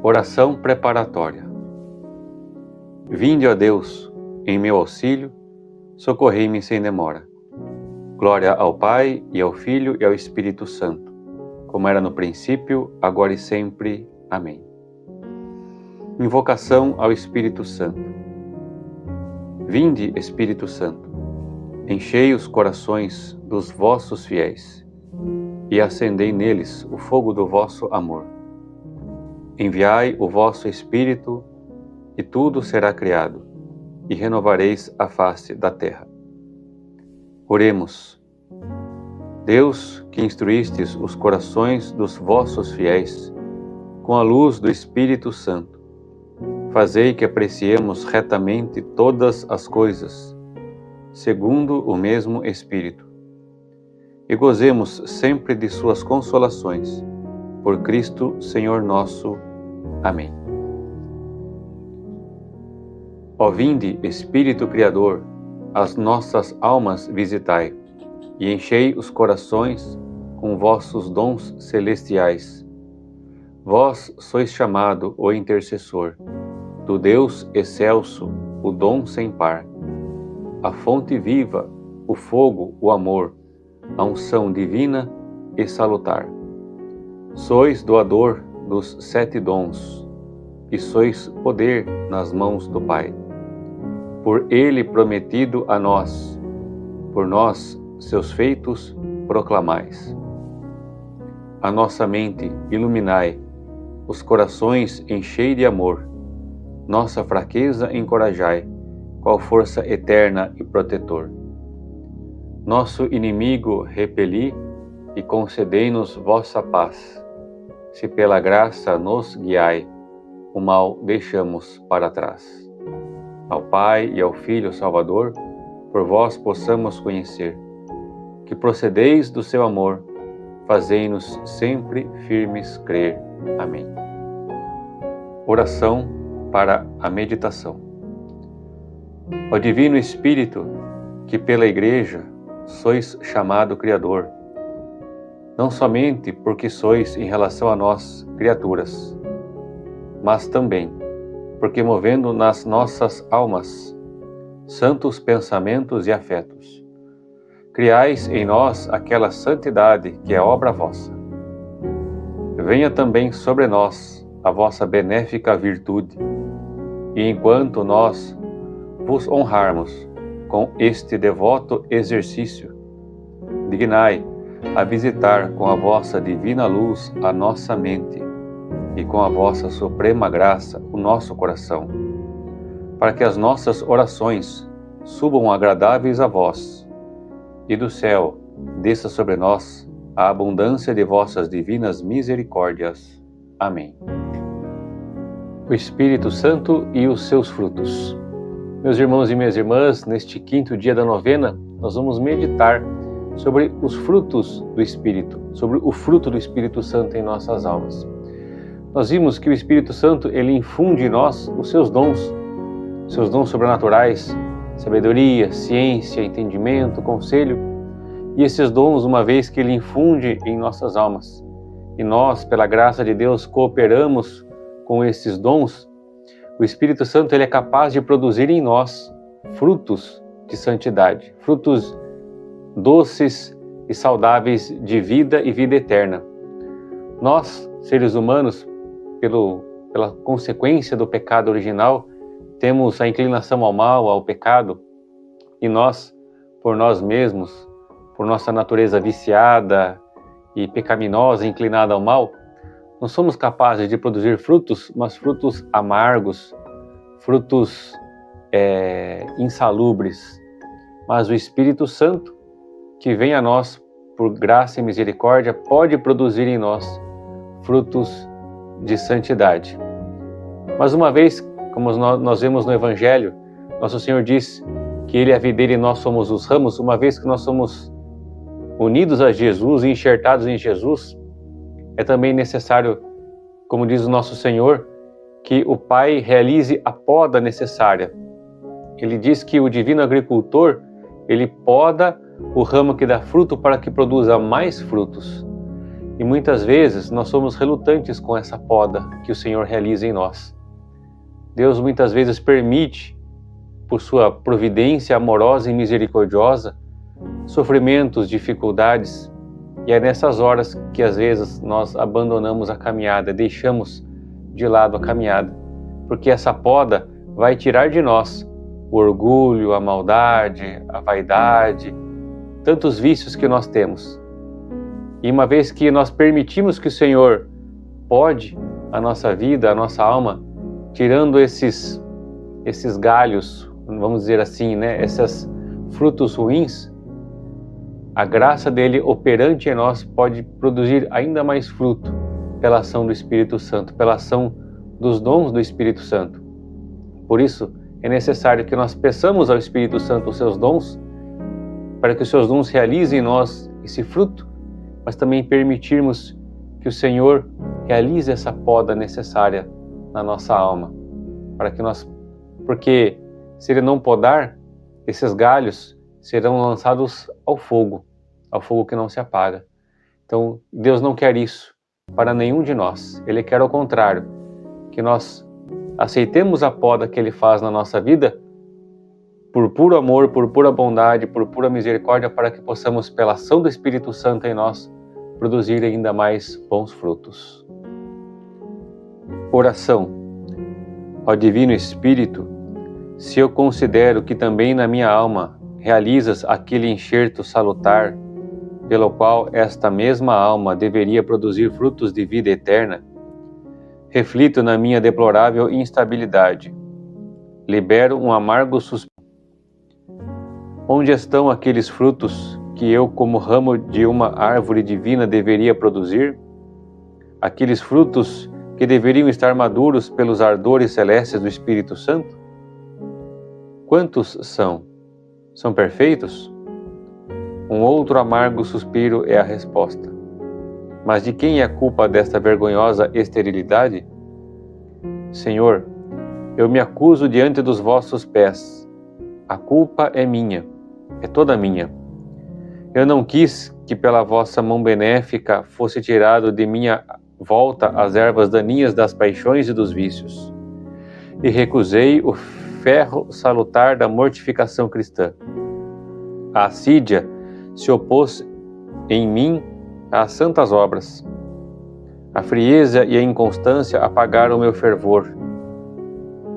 Oração preparatória. Vinde, ó Deus, em meu auxílio, socorrei-me sem demora. Glória ao Pai, e ao Filho, e ao Espírito Santo, como era no princípio, agora e sempre. Amém. Invocação ao Espírito Santo. Vinde, Espírito Santo, enchei os corações dos vossos fiéis, e acendei neles o fogo do vosso amor. Enviai o vosso Espírito, e tudo será criado, e renovareis a face da terra. Oremos. Deus, que instruístes os corações dos vossos fiéis com a luz do Espírito Santo, fazei que apreciemos retamente todas as coisas, segundo o mesmo Espírito, e gozemos sempre de suas consolações, por Cristo Senhor nosso. Amém. Ó vinde, Espírito Criador, as nossas almas visitai, e enchei os corações com vossos dons celestiais. Vós sois chamado o intercessor, do Deus excelso, o dom sem par, a fonte viva, o fogo, o amor, a unção divina e salutar. Sois doador dos 7 dons, e sois poder nas mãos do Pai. Por Ele prometido a nós, por nós, seus feitos, proclamais. A nossa mente iluminai, os corações enchei de amor, nossa fraqueza encorajai, qual força eterna e protetor. Nosso inimigo repeli, e concedei-nos vossa paz. Se pela graça nos guiai, o mal deixamos para trás. Ao Pai e ao Filho Salvador, por vós possamos conhecer, que procedeis do seu amor, fazei-nos sempre firmes crer. Amém. Oração para a meditação. Ó Divino Espírito, que pela Igreja sois chamado Criador, não somente porque sois em relação a nós criaturas, mas também porque movendo nas nossas almas santos pensamentos e afetos, criais em nós aquela santidade que é obra vossa. Venha também sobre nós a vossa benéfica virtude, e enquanto nós vos honrarmos com este devoto exercício, dignai a visitar com a vossa divina luz a nossa mente e com a vossa suprema graça o nosso coração, para que as nossas orações subam agradáveis a vós, e do céu desça sobre nós a abundância de vossas divinas misericórdias. Amém. O Espírito Santo e os seus frutos. Meus irmãos e minhas irmãs, neste 5º dia da novena, nós vamos meditar sobre os frutos do Espírito, sobre o fruto do Espírito Santo em nossas almas. Nós vimos que o Espírito Santo, ele infunde em nós os seus dons sobrenaturais, sabedoria, ciência, entendimento, conselho, e esses dons, uma vez que ele infunde em nossas almas, e nós, pela graça de Deus, cooperamos com esses dons, o Espírito Santo, ele é capaz de produzir em nós frutos de santidade, frutos doces e saudáveis de vida e vida eterna. Nós, seres humanos, pela consequência do pecado original, temos a inclinação ao mal, ao pecado, e nós, por nós mesmos, por nossa natureza viciada e pecaminosa, inclinada ao mal, não somos capazes de produzir frutos, mas frutos amargos, frutos insalubres. Mas o Espírito Santo, que vem a nós por graça e misericórdia, pode produzir em nós frutos de santidade. Mas uma vez, como nós vemos no Evangelho, nosso Senhor diz que Ele é a videira e nós somos os ramos. Uma vez que nós somos unidos a Jesus e enxertados em Jesus, é também necessário, como diz o nosso Senhor, que o Pai realize a poda necessária. Ele diz que o divino agricultor, ele poda o ramo que dá fruto para que produza mais frutos. E muitas vezes nós somos relutantes com essa poda que o Senhor realiza em nós. Deus muitas vezes permite, por sua providência amorosa e misericordiosa, sofrimentos, dificuldades, e é nessas horas que às vezes nós abandonamos a caminhada, deixamos de lado a caminhada, porque essa poda vai tirar de nós o orgulho, a maldade, a vaidade, tantos vícios que nós temos. E uma vez que nós permitimos que o Senhor pode a nossa vida, a nossa alma, tirando esses galhos, vamos dizer assim, né, esses frutos ruins, a graça dele operante em nós pode produzir ainda mais fruto pela ação do Espírito Santo, pela ação dos dons do Espírito Santo. Por isso, é necessário que nós peçamos ao Espírito Santo os seus dons, para que os seus dons realizem em nós esse fruto, mas também permitirmos que o Senhor realize essa poda necessária na nossa alma, porque se Ele não podar, esses galhos serão lançados ao fogo que não se apaga. Então, Deus não quer isso para nenhum de nós. Ele quer ao contrário, que nós aceitemos a poda que Ele faz na nossa vida por puro amor, por pura bondade, por pura misericórdia, para que possamos, pela ação do Espírito Santo em nós, produzir ainda mais bons frutos. Oração. Ó Divino Espírito, se eu considero que também na minha alma realizas aquele enxerto salutar, pelo qual esta mesma alma deveria produzir frutos de vida eterna, reflito na minha deplorável instabilidade. Libero um amargo suspiro. Onde estão aqueles frutos que eu, como ramo de uma árvore divina, deveria produzir? Aqueles frutos que deveriam estar maduros pelos ardores celestes do Espírito Santo? Quantos são? São perfeitos? Um outro amargo suspiro é a resposta. Mas de quem é a culpa desta vergonhosa esterilidade? Senhor, eu me acuso diante dos vossos pés. A culpa é minha, é toda minha. Eu não quis que pela vossa mão benéfica fosse tirado de minha volta as ervas daninhas das paixões e dos vícios. E recusei o ferro salutar da mortificação cristã. A assídia se opôs em mim às santas obras. A frieza e a inconstância apagaram o meu fervor.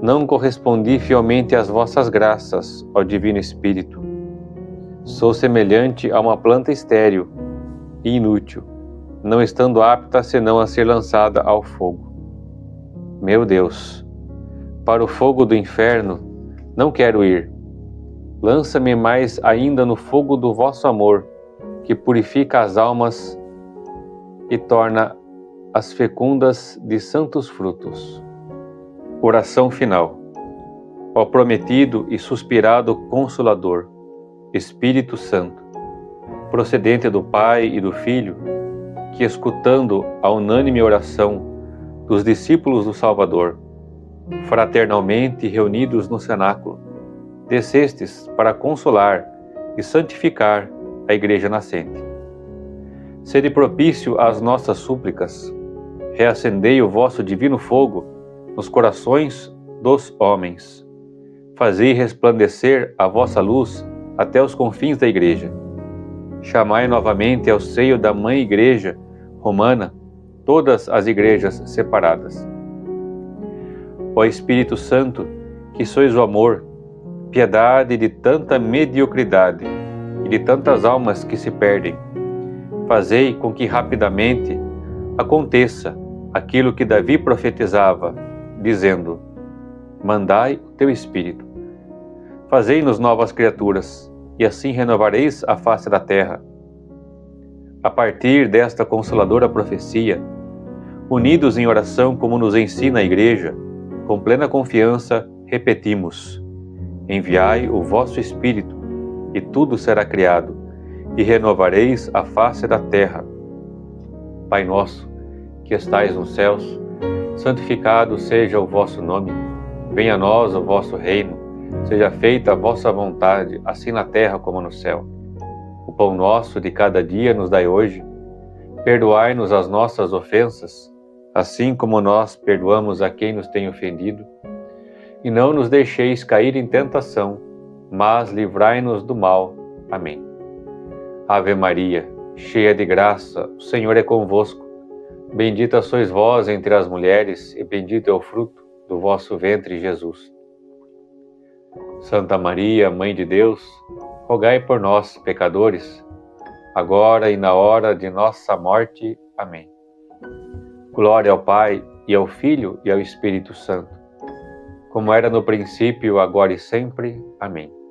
Não correspondi fielmente às vossas graças, ó Divino Espírito. Sou semelhante a uma planta estéril e inútil, não estando apta senão a ser lançada ao fogo. Meu Deus, para o fogo do inferno não quero ir. Lança-me mais ainda no fogo do vosso amor, que purifica as almas e torna as fecundas de santos frutos. Oração final. Ó prometido e suspirado Consolador, Espírito Santo, procedente do Pai e do Filho, que escutando a unânime oração dos discípulos do Salvador, fraternalmente reunidos no cenáculo, descestes para consolar e santificar a Igreja nascente. Sede propício às nossas súplicas, reacendei o vosso divino fogo nos corações dos homens. Fazei resplandecer a vossa luz até os confins da Igreja. Chamai novamente ao seio da Mãe Igreja Romana todas as igrejas separadas. Ó Espírito Santo, que sois o amor, piedade de tanta mediocridade e de tantas almas que se perdem, fazei com que rapidamente aconteça aquilo que Davi profetizava, dizendo: mandai o teu Espírito. Fazei-nos novas criaturas, e assim renovareis a face da terra. A partir desta consoladora profecia, unidos em oração como nos ensina a Igreja, com plena confiança repetimos: enviai o vosso Espírito, e tudo será criado, e renovareis a face da terra. Pai nosso, que estais nos céus, santificado seja o vosso nome. Venha a nós o vosso reino. Seja feita a vossa vontade, assim na terra como no céu. O pão nosso de cada dia nos dai hoje. Perdoai-nos as nossas ofensas, assim como nós perdoamos a quem nos tem ofendido. E não nos deixeis cair em tentação, mas livrai-nos do mal. Amém. Ave Maria, cheia de graça, o Senhor é convosco. Bendita sois vós entre as mulheres, e bendito é o fruto do vosso ventre, Jesus. Santa Maria, Mãe de Deus, rogai por nós, pecadores, agora e na hora de nossa morte. Amém. Glória ao Pai, e ao Filho, e ao Espírito Santo, como era no princípio, agora e sempre. Amém.